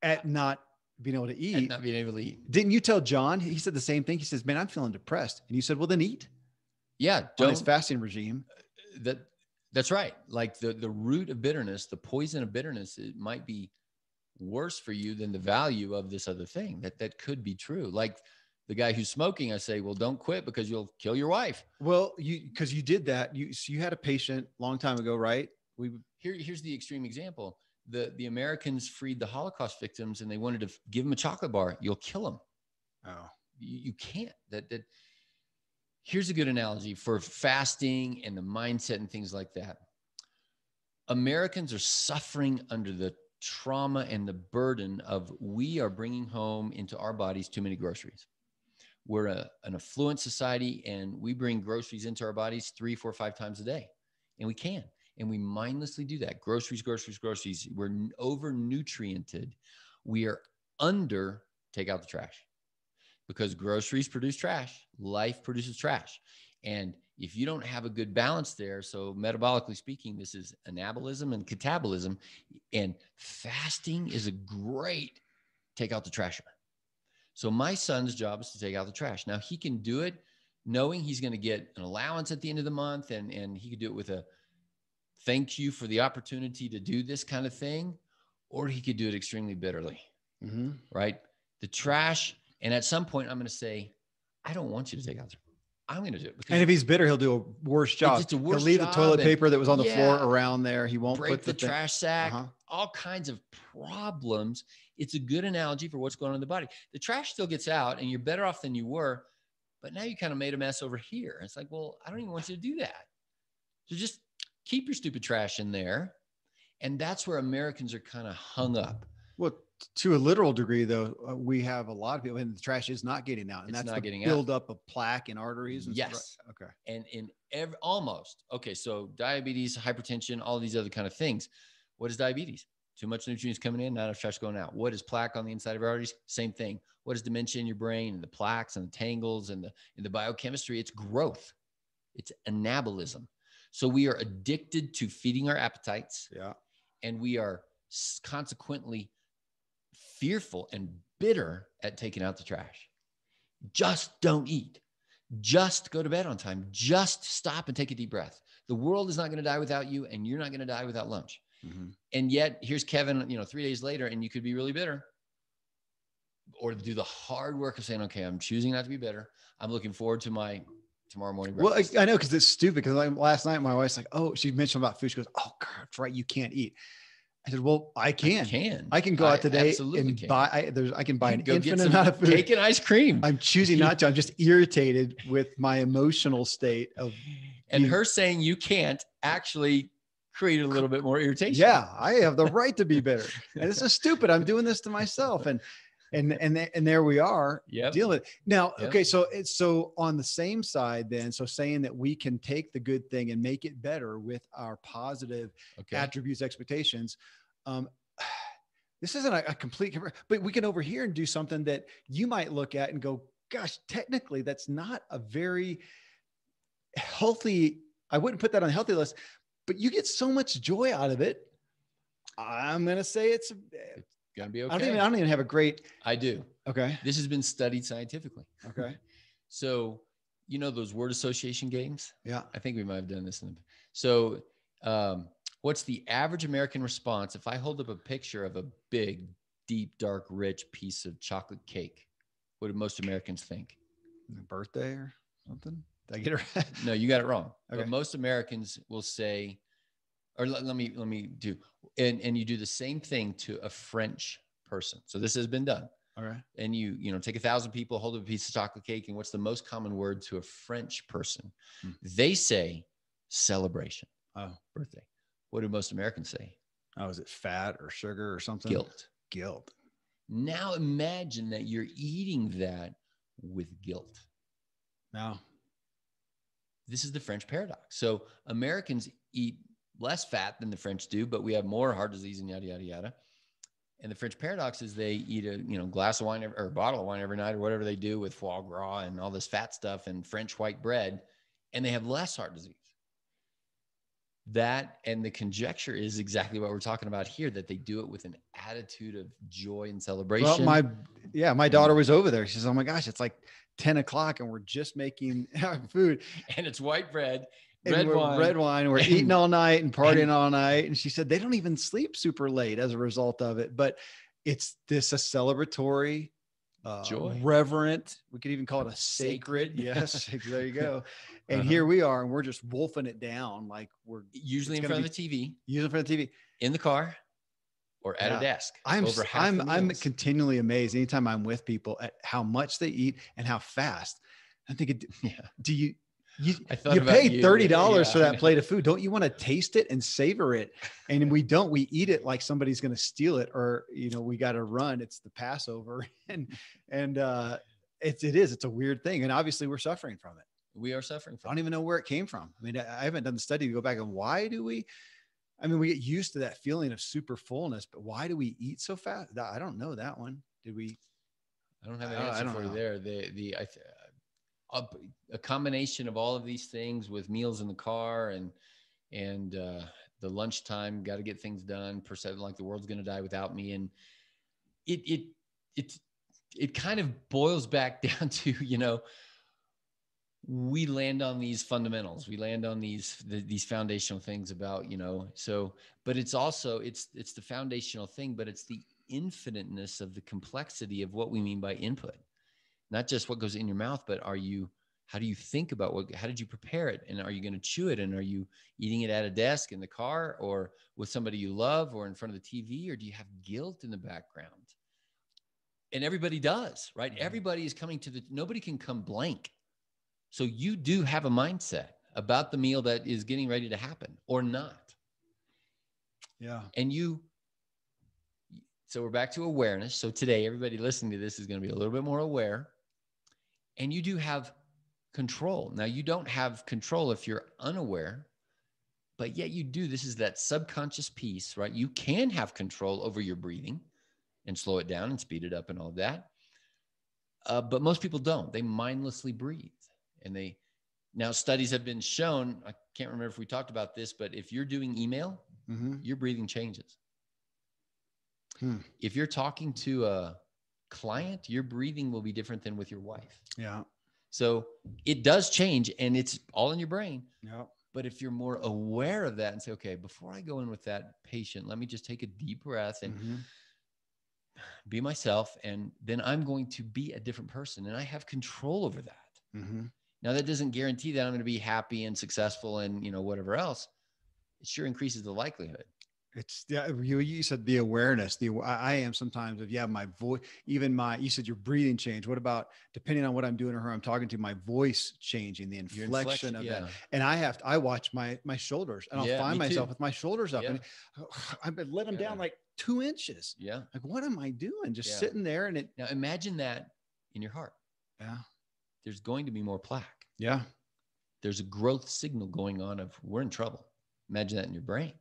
at not being able to eat. At not being able to eat. Didn't you tell John? He said the same thing. He says, man, I'm feeling depressed. And you said, well, then eat. Yeah. On his fasting regime. That's right. Like the root of bitterness, the poison of bitterness, it might be worse for you than the value of this other thing. That could be true. Like the guy who's smoking, I say, well, don't quit because you'll kill your wife. Well, because you did that. You had a patient a long time ago, right? Here's the extreme example. The Americans freed the Holocaust victims and they wanted to give them a chocolate bar. You'll kill them. Oh, you can't. Here's a good analogy for fasting and the mindset and things like that. Americans are suffering under the trauma and the burden of we are bringing home into our bodies too many groceries. We're an affluent society and we bring groceries into our bodies 3, 4, 5 times a day. And we can. And we mindlessly do that. Groceries. We're over-nutriented. We are under, take out the trash. Because groceries produce trash. Life produces trash. And if you don't have a good balance there, so metabolically speaking, this is anabolism and catabolism. And fasting is a great take out the trash. So my son's job is to take out the trash. Now he can do it knowing he's going to get an allowance at the end of the month. And he could do it with a thank you for the opportunity to do this kind of thing. Or he could do it extremely bitterly, right? The trash. And at some point I'm going to say, I don't want you to take out the trash. I'm going to do it. And if he's bitter, he'll do a worse job. He'll leave the toilet paper that was on the floor around there. He won't break put the trash sack, all kinds of problems. It's a good analogy for what's going on in the body. The trash still gets out and you're better off than you were, but now you kind of made a mess over here. It's like, well, I don't even want you to do that. So just keep your stupid trash in there. And that's where Americans are kind of hung up. Well, to a literal degree, though, we have a lot of people, and the trash is not getting out, and it's that's not the getting buildup of plaque in arteries. And yes. Stuff. Okay. And in almost. Okay. So diabetes, hypertension, all these other kind of things. What is diabetes? Too much nutrients coming in, not enough trash going out. What is plaque on the inside of our arteries? Same thing. What is dementia in your brain and the plaques and the tangles and the biochemistry? It's growth. It's anabolism. So we are addicted to feeding our appetites. Yeah. And we are consequently fearful and bitter at taking out the trash. Just don't eat. Just go to bed on time. Just stop and take a deep breath. The world is not going to die without you, and you're not going to die without lunch. And yet here's Kevin, 3 days later, and you could be really bitter, or do the hard work of saying, okay, I'm choosing not to be bitter. I'm looking forward to my tomorrow morning breakfast. Well, I know, because it's stupid. Because last night, my wife's like, oh, she mentioned about food. She goes, oh, God, that's right. You can't eat. I said, well, I can. I can go out today and buy. I can buy an infinite amount of food. Cake and ice cream. I'm choosing not to. I'm just irritated with my emotional state of. And her saying you can't actually create a little bit more irritation. Yeah, I have the right to be bitter, and this is stupid. I'm doing this to myself, and there we are dealing with it. Now. Yep. Okay, so it's so on the same side then. So saying that we can take the good thing and make it better with our positive attributes, expectations. This isn't a complete, but we can over here and do something that you might look at and go, gosh, technically that's not a very healthy. I wouldn't put that on the healthy list, but you get so much joy out of it. I'm going to say it's going to be okay. I don't even have a great. I do. Okay. This has been studied scientifically. Okay. So, those word association games. Yeah. I think we might've done this. So, what's the average American response if I hold up a picture of a big, deep, dark, rich piece of chocolate cake? What do most Americans think? A birthday or something? Did I get it right? No, you got it wrong. Okay. But most Americans will say, or let me do, and you do the same thing to a French person. So this has been done. All right. And you know, take 1,000 people, hold up a piece of chocolate cake. And what's the most common word to a French person? They say celebration. Oh, Birthday. What do most Americans say? Oh, is it fat or sugar or something? Guilt. Now imagine that you're eating that with guilt. Now, this is the French paradox. So Americans eat less fat than the French do, but we have more heart disease and yada, yada, yada. And the French paradox is they eat a glass of wine or a bottle of wine every night or whatever they do with foie gras and all this fat stuff and French white bread, and they have less heart disease. That, and the conjecture is exactly what we're talking about here, that they do it with an attitude of joy and celebration. Well, my daughter was over there. She says, oh my gosh, it's like 10 o'clock and we're just making food. And it's white bread. Red wine. We're eating all night and partying all night. And she said they don't even sleep super late as a result of it. But it's a celebratory, joy, reverent. We could even call it a sacred. Yes, there you go. And here we are, and we're just wolfing it down like we're usually in front of the TV. Usually in front of the TV, in the car, or at a desk. I'm continually amazed anytime I'm with people at how much they eat and how fast. I'm thinking, do you pay $30 for that plate of food. Don't you want to taste it and savor it? And we don't. We eat it like somebody's going to steal it, or we got to run. It's the Passover, and it's a weird thing, and obviously we're suffering from it. We are suffering from. I don't even know where it came from. I mean, I haven't done the study to go back and why do we? I mean, we get used to that feeling of super fullness, but why do we eat so fast? I don't know that one. Did we? I don't have an answer for you there. A combination of all of these things with meals in the car and the lunchtime, got to get things done. Percent like the world's going to die without me, and it kind of boils back down to we land on these fundamentals. We land on these foundational things about So, but it's also it's the foundational thing, but it's the infiniteness of the complexity of what we mean by input. Not just what goes in your mouth, but how do you think about how did you prepare it? And are you going to chew it? And are you eating it at a desk in the car or with somebody you love or in front of the TV? Or do you have guilt in the background? And everybody does, right? Everybody is coming nobody can come blank. So you do have a mindset about the meal that is getting ready to happen or not. Yeah. And so we're back to awareness. So today, everybody listening to this is going to be a little bit more aware. And you do have control. Now, you don't have control if you're unaware, but yet you do. This is that subconscious piece, right? You can have control over your breathing and slow it down and speed it up and all of that. But most people don't. They mindlessly breathe. And now studies have been shown, I can't remember if we talked about this, but if you're doing email, your breathing changes. If you're talking to a client, your breathing will be different than with your wife. Yeah. So it does change and it's all in your brain. Yeah. But if you're more aware of that and say, okay, before I go in with that patient, let me just take a deep breath and be myself. And then I'm going to be a different person and I have control over that. Now that doesn't guarantee that I'm going to be happy and successful and, whatever else. It sure increases the likelihood. It's you said the awareness, I am sometimes my voice, even you said your breathing change. What about, depending on what I'm doing or who I'm talking to, my voice changing, the inflection of that. And I watch my shoulders and I'll find myself with my shoulders up and I've been let them down like 2 inches. Yeah. Like, what am I doing? Just sitting there now imagine that in your heart. Yeah. There's going to be more plaque. Yeah. There's a growth signal going on of we're in trouble. Imagine that in your brain.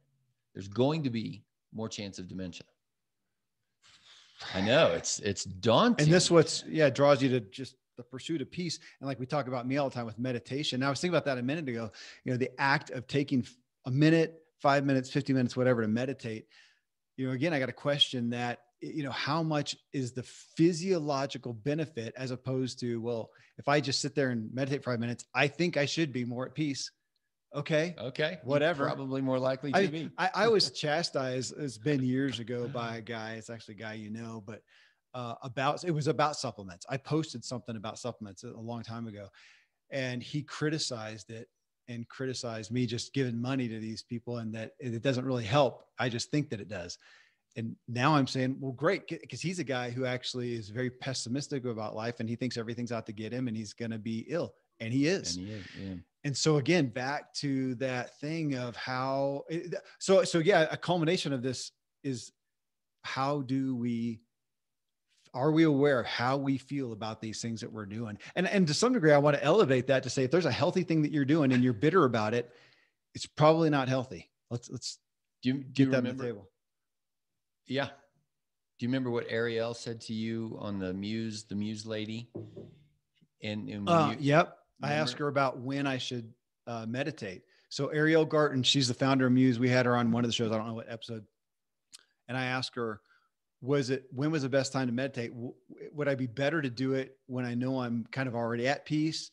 There's going to be more chance of dementia. I know it's daunting. And this draws you to just the pursuit of peace. And like we talk about me all the time with meditation. Now I was thinking about that a minute ago, the act of taking a minute, 5 minutes, 50 minutes, whatever, to meditate. Again, I got to question that, how much is the physiological benefit as opposed to, well, if I just sit there and meditate for 5 minutes, I think I should be more at peace. Okay. Whatever. You're probably more likely to be. I was chastised. It's been years ago by a guy. It's actually a guy, but it was about supplements. I posted something about supplements a long time ago and he criticized it and criticized me just giving money to these people and that it doesn't really help. I just think that it does. And now I'm saying, well, great. Because he's a guy who actually is very pessimistic about life and he thinks everything's out to get him and he's going to be ill. And he is. Yeah. And so again, back to that thing of how, so yeah, a culmination of this is how are we aware of how we feel about these things that we're doing? And to some degree, I want to elevate that to say, if there's a healthy thing that you're doing and you're bitter about it, it's probably not healthy. Let's do get you that remember, on the table. Yeah. Do you remember what Ariel said to you on the Muse lady? And yep. I asked her about when I should meditate. So Ariel Garten, she's the founder of Muse. We had her on one of the shows. I don't know what episode. And I asked her, when was the best time to meditate? Would I be better to do it when I know I'm kind of already at peace?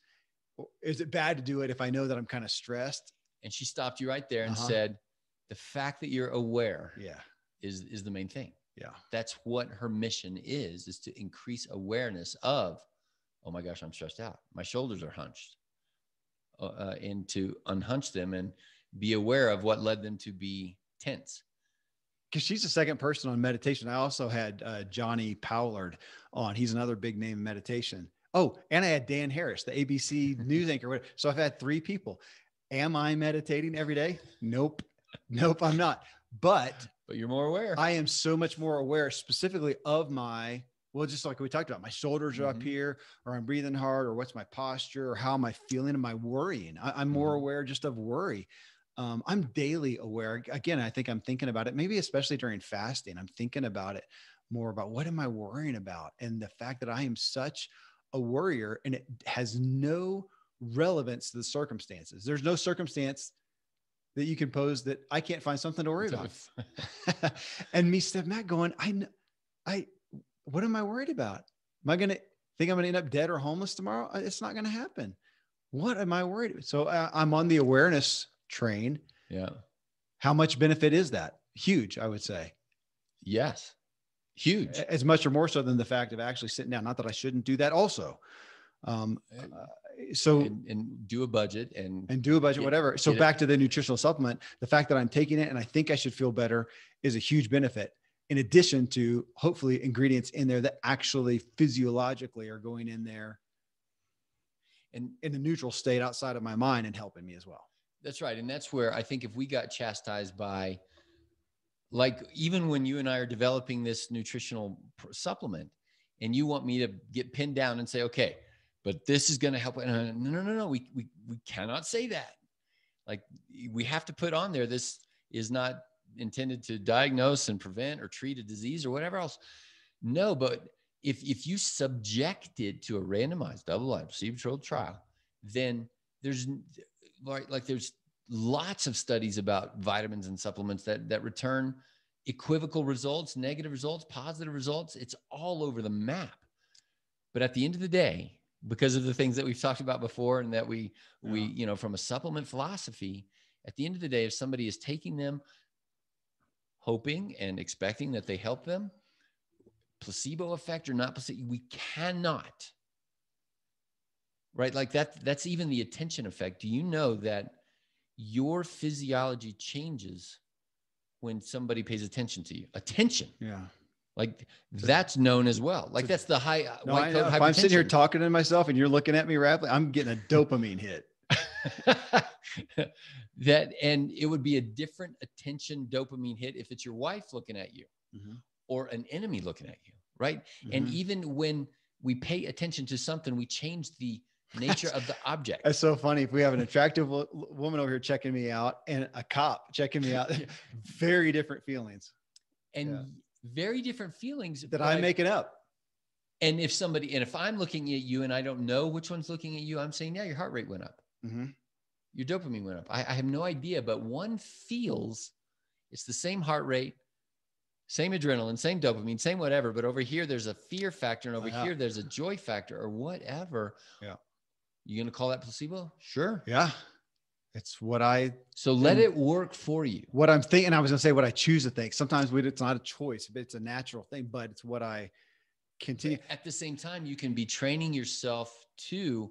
Or is it bad to do it if I know that I'm kind of stressed? And she stopped you right there and said, the fact that you're aware is the main thing. Yeah. That's what her mission is to increase awareness of, oh my gosh, I'm stressed out. My shoulders are hunched. And to unhunch them and be aware of what led them to be tense. Because she's the second person on meditation. I also had Johnny Powlard on. He's another big name in meditation. Oh, and I had Dan Harris, the ABC news anchor. So I've had 3 people. Am I meditating every day? Nope, I'm not. But you're more aware. I am so much more aware specifically of just like we talked about, my shoulders are up here, or I'm breathing hard, or what's my posture, or how am I feeling? Am I worrying? I'm more aware just of worry. I'm daily aware. Again, I think I'm thinking about it, maybe especially during fasting. I'm thinking about it more about what am I worrying about? And the fact that I am such a worrier and it has no relevance to the circumstances. There's no circumstance that you can pose that I can't find something to worry about. And me stepping back going, what am I worried about? Am I going to think I'm going to end up dead or homeless tomorrow? It's not going to happen. What am I worried about? So I'm on the awareness train. Yeah. How much benefit is that? Huge, I would say. Yes. Huge. As much or more so than the fact of actually sitting down. Not that I shouldn't do that also. And do a budget and do a budget, whatever. So back to the nutritional supplement, the fact that I'm taking it and I think I should feel better is a huge benefit, in addition to hopefully ingredients in there that actually physiologically are going in there and in a neutral state outside of my mind and helping me as well. That's right. And that's where I think if we got chastised by, like, even when you and I are developing this nutritional supplement and you want me to get pinned down and say, okay, but this is going to help. No. We cannot say that. Like, we have to put on there, this is not intended to diagnose and prevent or treat a disease or whatever else. No, but if you subject it to a randomized double-blind placebo-controlled trial, then there's lots of studies about vitamins and supplements that return equivocal results, negative results, positive results. It's all over the map. But at the end of the day, because of the things that we've talked about before and that we from a supplement philosophy, at the end of the day, if somebody is taking them hoping and expecting that they help them, placebo effect or not placebo, we cannot, right? Like that's even the attention effect. Do you know that your physiology changes when somebody pays attention to you? Attention. Yeah. Like that's known as well. Like that's the white coat hypertension. If I'm sitting here talking to myself and you're looking at me rapidly, I'm getting a dopamine hit. And it would be a different attention dopamine hit if it's your wife looking at you or an enemy looking at you, right? And even when we pay attention to something, we change the nature of the object. That's so funny. If we have an attractive woman over here checking me out and a cop checking me out, very different feelings. And very different feelings that I'm making up. And if I'm looking at you and I don't know which one's looking at you, I'm saying, yeah, your heart rate went up. Your dopamine went up. I have no idea, but one feels it's the same heart rate, same adrenaline, same dopamine, same whatever. But over here, there's a fear factor. And over here, there's a joy factor or whatever. Yeah. You going to call that placebo? Sure. Yeah. It's what let it work for you. What I'm thinking, I was going to say what I choose to think. Sometimes it's not a choice, but it's a natural thing, but it's what I continue. But at the same time, you can be training yourself to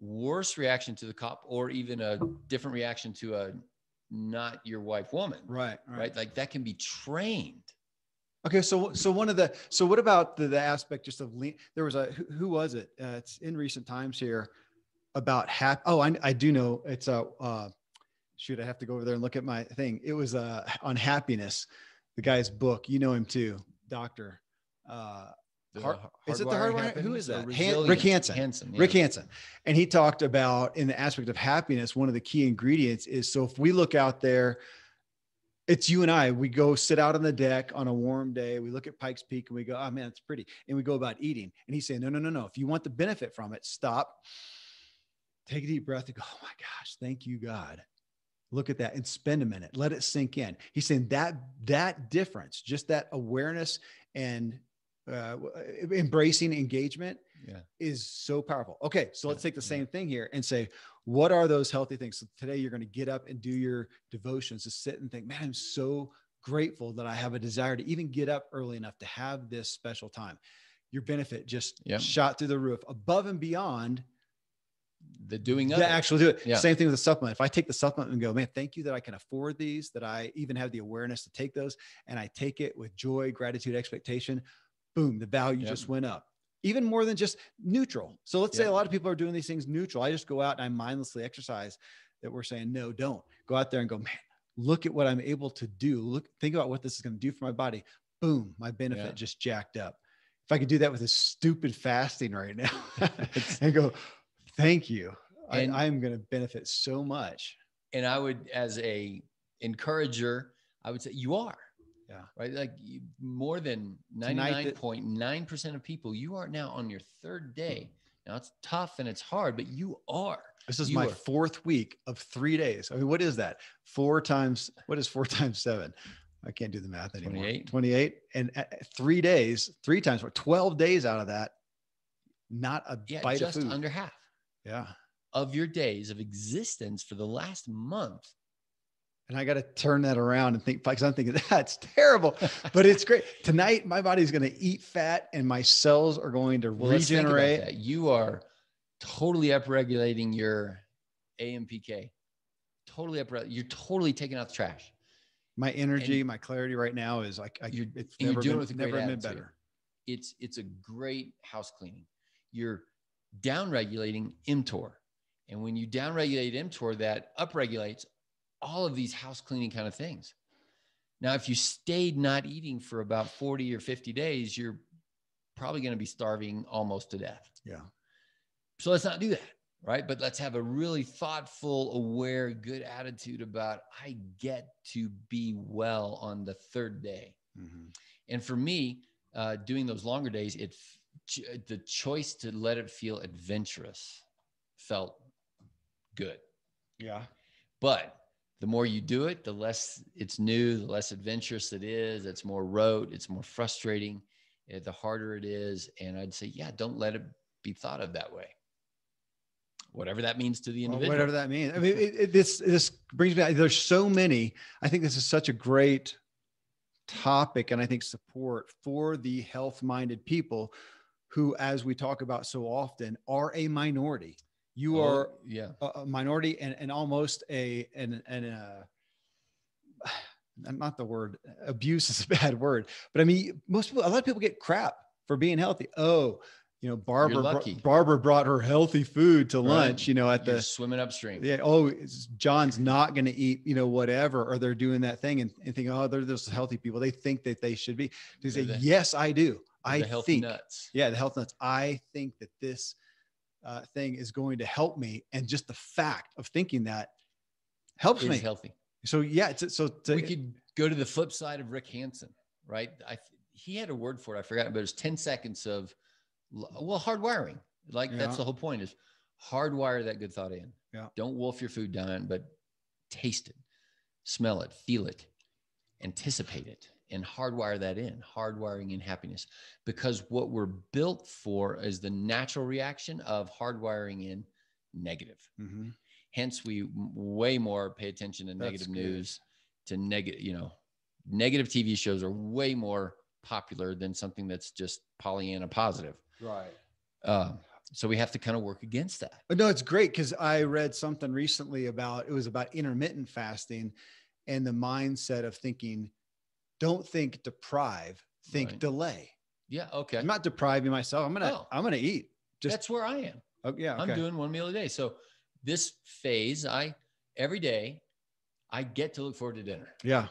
worse reaction to the cop or even a different reaction to a not your wife woman. Right. Like that can be trained. Okay. So what about the aspect just of lean? There was who was it? It's in recent times here about Oh, I do know it's shoot, I have to go over there and look at my thing. It was on happiness, the guy's book. You know him too, Doctor. Is it the Hardwire? Who is that? Rick Hansen. Yeah. Rick Hansen. And he talked about in the aspect of happiness, one of the key ingredients is, so if we look out there, it's you and I, we go sit out on the deck on a warm day. We look at Pikes Peak and we go, oh man, it's pretty. And we go about eating. And he's saying, no. If you want the benefit from it, stop, take a deep breath and go, oh my gosh, thank you, God. Look at that and spend a minute. Let it sink in. He's saying that difference, just that awareness and embracing engagement is so powerful. Okay. So let's take the same thing here and say, what are those healthy things? So today you're going to get up and do your devotions, to sit and think, man, I'm so grateful that I have a desire to even get up early enough to have this special time. Your benefit just shot through the roof, above and beyond the doing of it. Actually do it. Yeah. Same thing with the supplement. If I take the supplement and go, man, thank you that I can afford these, that I even have the awareness to take those, and I take it with joy, gratitude, expectation, boom, the value just went up. Even more than just neutral. So let's say a lot of people are doing these things neutral. I just go out and I mindlessly exercise, that we're saying, no, don't go out there and go, man, look at what I'm able to do. Think about what this is going to do for my body. Boom, my benefit just jacked up. If I could do that with this stupid fasting right now and go, thank you. I'm going to benefit so much. And I would, as a encourager, I would say you are. Yeah. Right. Like more than 99.9% of people, you are now on your third day. Now it's tough and it's hard, but you are. This is my fourth week of 3 days. I mean, what is that? What is 4 times 7? I can't do the math anymore. 28. And 3 days, 3 times 12 days out of that, not a bite of food. Just under half. Yeah. Of your days of existence for the last month. And I got to turn that around and think, because I'm thinking that's terrible, but it's great. Tonight, my body's going to eat fat and my cells are going to regenerate. You are totally upregulating your AMPK. Totally you're totally taking out the trash. My energy, my clarity right now is like, it's never been better. It's a great house cleaning. You're downregulating mTOR. And when you downregulate mTOR, that upregulates all of these house cleaning kind of things. Now, if you stayed not eating for about 40 or 50 days, you're probably going to be starving almost to death. Yeah. So let's not do that, right? But let's have a really thoughtful, aware, good attitude about, I get to be well on the third day. Mm-hmm. And for me, doing those longer days, the choice to let it feel adventurous felt good. Yeah. But the more you do it, the less it's new, the less adventurous it is. It's more rote. It's more frustrating. The harder it is. And I'd say, don't let it be thought of that way. Whatever that means to the individual. Whatever that means. I mean, this brings me, there's so many. I think this is such a great topic, and I think support for the health-minded people who, as we talk about so often, are a minority. You are a minority and almost not the word abuse is a bad word, but I mean, a lot of people get crap for being healthy. Oh, Barbara brought her healthy food to lunch, You're swimming upstream. Yeah. Oh, John's not going to eat, whatever, or they're doing that thing and thinking, oh, they're those healthy people. They think that they should be. They say, yes, I do. I think, nuts. Yeah, the health nuts. I think that this thing is going to help me. And just the fact of thinking that helps me. Healthy. So yeah. We could go to the flip side of Rick Hansen, right? He had a word for it. I forgot, but it was 10 seconds of, hardwiring. That's the whole point, is hardwire that good thought in. Yeah. Don't wolf your food down, but taste it, smell it, feel it, anticipate it, and hardwire that in, hardwiring in happiness. Because what we're built for is the natural reaction of hardwiring in negative. Mm-hmm. Hence, we way more pay attention to negative news, to negative negative TV shows are way more popular than something that's just Pollyanna positive. Right. So we have to kind of work against that. But no, it's great, because I read something recently about intermittent fasting and the mindset of thinking, don't think deprive, think delay. Yeah. Okay. I'm not depriving myself. I'm going to eat. That's where I am. Oh, yeah. Okay. I'm doing one meal a day. So this phase, every day I get to look forward to dinner. Yeah.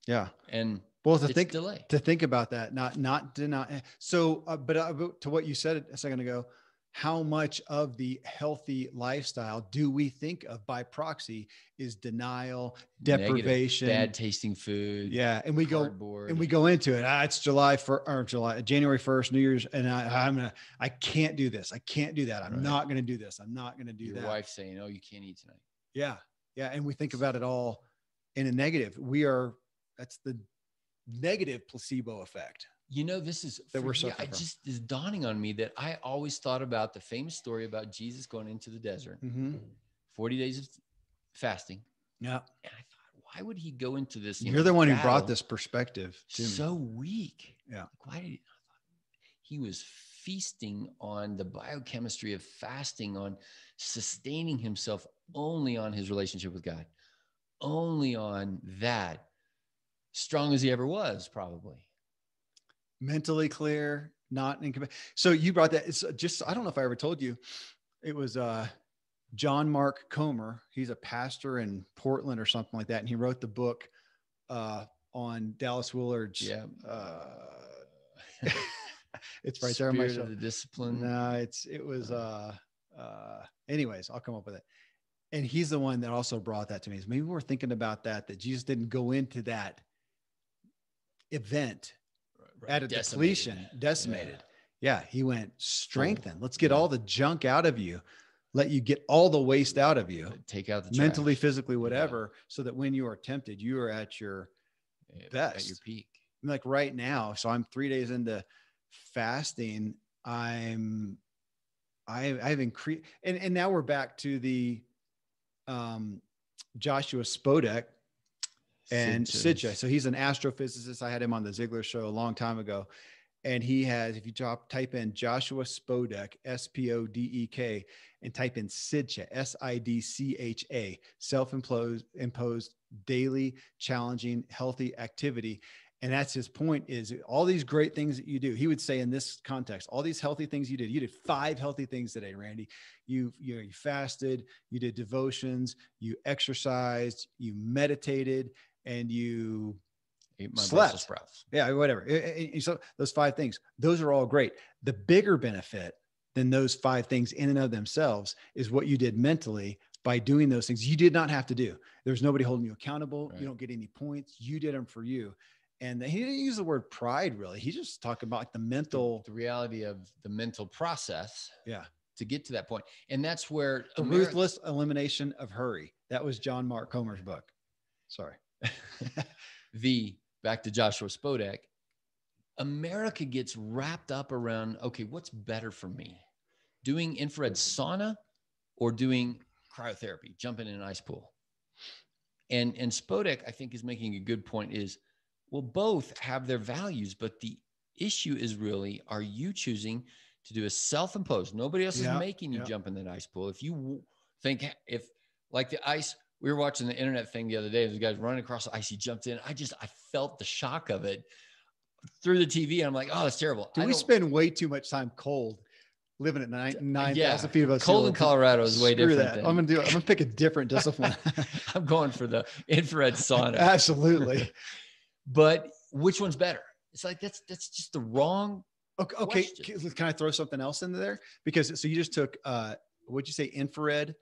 Yeah. And well, to think about that, not deny. So, but to what you said a second ago, how much of the healthy lifestyle do we think of by proxy is denial, deprivation, bad tasting food. Yeah. And we cardboard. go into it. It's January 1st, New Year's. And I can't do this. I can't do that. I'm not going to do this. I'm not going to do that. Your wife saying, oh, you can't eat tonight. Yeah. Yeah. And we think about it all in a negative. That's the negative placebo effect. This is that we're suffering from. It just is dawning on me that I always thought about the famous story about Jesus going into the desert, 40 days of fasting. Yeah. And I thought, why would he go into this? You're the one who brought this perspective to me. So weak. Yeah. Why did he was feasting on the biochemistry of fasting, on sustaining himself only on his relationship with God, only on that, strong as he ever was, probably. Mentally clear, not in. So you brought that. It's just, I don't know if I ever told you, it was John Mark Comer. He's a pastor in Portland or something like that. And he wrote the book on Dallas Willard's. Yeah. It's right there on my show. The Discipline. No, it was anyways, I'll come up with it. And he's the one that also brought that to me. Maybe we're thinking about that Jesus didn't go into that event at a decimated. Yeah. He went strengthen. Let's get all the junk out of you. Let you get all the waste out of you. Take out the mentally, physically, whatever, so that when you are tempted, you are at your best, at your peak. Like right now. So I'm 3 days into fasting. I've increased, and now we're back to the Joshua Spodek and Sidja. So he's an astrophysicist. I had him on the Ziegler show a long time ago. And he has, if you type in Joshua Spodek, Spodek, and type in Sidcha, Sidcha, self-imposed daily challenging healthy activity. And that's his point, is all these great things that you do. He would say in this context, all these healthy things you did. You did 5 healthy things today, Randy. You fasted, you did devotions, you exercised, you meditated, and you slept. Sprouts. Yeah, whatever. So those 5 things, those are all great. The bigger benefit than those 5 things in and of themselves is what you did mentally by doing those things you did not have to do. There's nobody holding you accountable. Right. You don't get any points. You did them for you. And he didn't use the word pride, really. He just talked about like the mental, the reality of the mental process. Yeah. To get to that point. And that's where the ruthless elimination of hurry. That was John Mark Comer's book. Sorry. Back to Joshua Spodek, America gets wrapped up around, okay, what's better for me? Doing infrared sauna or doing cryotherapy, jumping in an ice pool? And Spodek, I think, is making a good point is, well, both have their values, but the issue is really, are you choosing to do a self-imposed, nobody else is making you jump in that ice pool. If you think, like the ice, we were watching the internet thing the other day, the guy's running across the ice, he jumped in. I felt the shock of it through the TV. And I'm like, oh, that's terrible. We spend way too much time cold, living at 9,000 feet above cold in Colorado is way different. That. I'm going to pick a different discipline. I'm going for the infrared sauna. Absolutely. But which one's better? It's like, that's just the wrong. Okay. Can I throw something else into there? Because so you just took, what'd you say? Infrared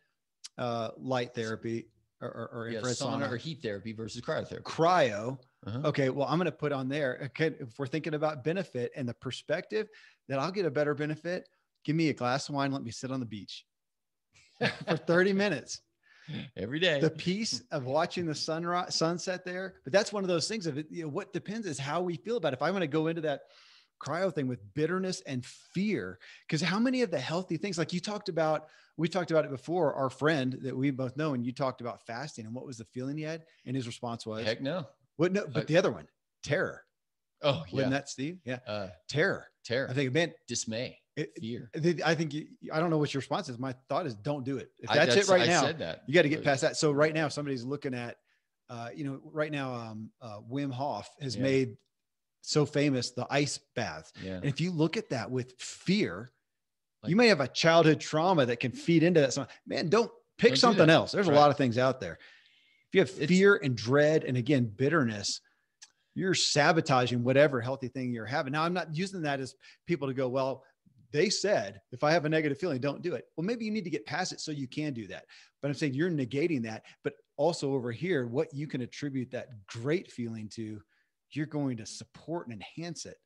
light therapy or infrared sauna or heat therapy versus cryotherapy. Cryo. Okay. Well, I'm going to put on there. Okay. If we're thinking about benefit and the perspective that I'll get a better benefit, give me a glass of wine. Let me sit on the beach for 30 minutes. Every day. The peace of watching the sunset there. But that's one of those things of it. What depends is how we feel about it. If I want to go into that cryo thing with bitterness and fear, because how many of the healthy things, like we talked about it before, our friend that we both know, and you talked about fasting and what was the feeling he had, and his response was, heck no. What? No, but the other one, terror. Oh, yeah. Wasn't that Steve? Yeah. Terror. I think it meant dismay, fear. I think I don't know what your response is. My thought is don't do it. If that's it right now, I said that. You got to get past that. So right now, somebody's looking at, right now, Wim Hof has made so famous, the ice bath. Yeah. And if you look at that with fear, Like, you may have a childhood trauma that can feed into that. So, man, don't pick Don't do something that. else. There's a lot of things out there. If you have fear and dread, and again, bitterness, you're sabotaging whatever healthy thing you're having. Now, I'm not using that as people to go, well, they said, if I have a negative feeling, don't do it. Well, maybe you need to get past it so you can do that. But I'm saying you're negating that. But also over here, what you can attribute that great feeling to, you're going to support and enhance it.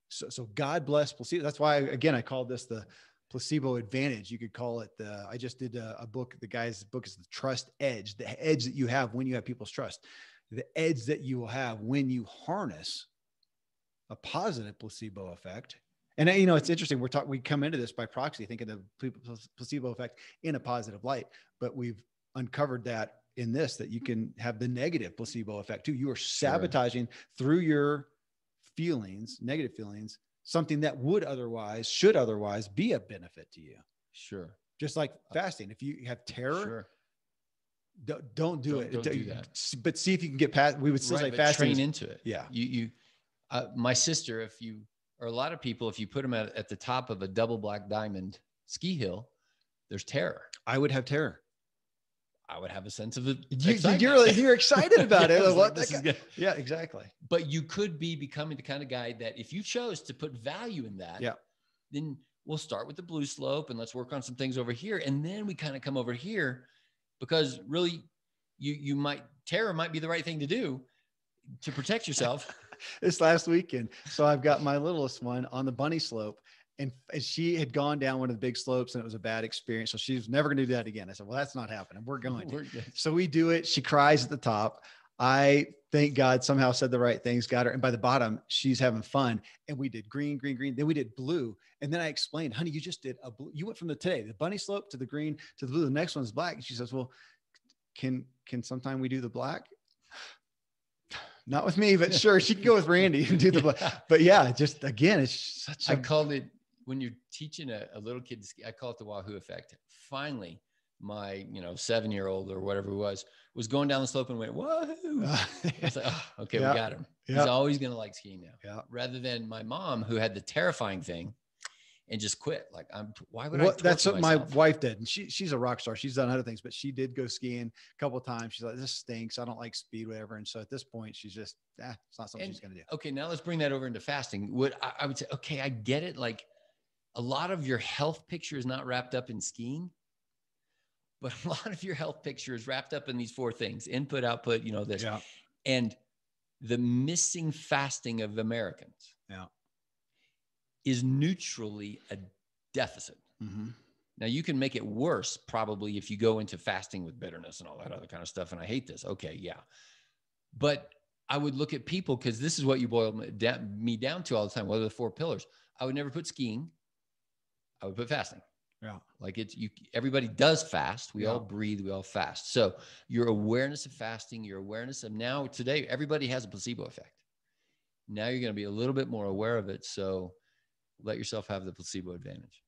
So God bless placebo. That's why, again, I called this the placebo advantage. You could call it I just did a book. The guy's book is The Trust Edge, the edge that you have when you have people's trust, the edge that you will have when you harness a positive placebo effect. And it's interesting. We come into this by proxy, thinking of the placebo effect in a positive light, but we've uncovered that in this, that you can have the negative placebo effect too. You are sabotaging through your feelings, negative feelings, something that should otherwise be a benefit to you. Sure. Just like fasting. If you have terror, don't do it. Don't do that. But see if you can get past, we would still say fasting. Train into it. Yeah. My sister, or a lot of people, if you put them at the top of a double black diamond ski hill, there's terror. I would have terror. I would have a sense of excitement. You're excited about it. Yeah, exactly. But you could be becoming the kind of guy that if you chose to put value in that, then we'll start with the blue slope and let's work on some things over here. And then we kind of come over here, because really terror might be the right thing to do to protect yourself. This last weekend. So I've got my littlest one on the bunny slope, and she had gone down one of the big slopes and it was a bad experience. So she was never going to do that again. I said, well, that's not happening. We're going. So we do it. She cries at the top. I thank God somehow said the right things, got her. And by the bottom, she's having fun. And we did green, green, green. Then we did blue. And then I explained, honey, you just did a blue. You went from the bunny slope to the green to the blue. The next one's black. And she says, well, can sometime we do the black? Not with me, but sure. She can go with Randy and do the black. But yeah, just again, it's such I called it, when you're teaching a little kid to ski, I call it the Wahoo effect. Finally, my 7-year-old or whatever it was going down the slope and went, wahoo. I was like, oh, okay, we got him. He's always going to like skiing now. Yeah. Rather than my mom, who had the terrifying thing and just quit. Like, why would I? That's what myself? My wife did. And she's a rock star. She's done other things, but she did go skiing a couple of times. She's like, this stinks. I don't like speed, whatever. And so at this point, she's just, it's not something she's going to do. Okay. Now let's bring that over into fasting. I would say, okay, I get it. Like, a lot of your health picture is not wrapped up in skiing, but a lot of your health picture is wrapped up in these 4 things: input, output, this. Yeah. And the missing fasting of Americans is neutrally a deficit. Mm-hmm. Now, you can make it worse probably if you go into fasting with bitterness and all that other kind of stuff. And I hate this. Okay. Yeah. But I would look at people, because this is what you boil me down to all the time. What are the 4 pillars? I would never put skiing. I would put fasting. Yeah. Like everybody does fast. We all breathe. We all fast. So your awareness of fasting, your awareness of now today, everybody has a placebo effect. Now you're going to be a little bit more aware of it. So let yourself have the placebo advantage.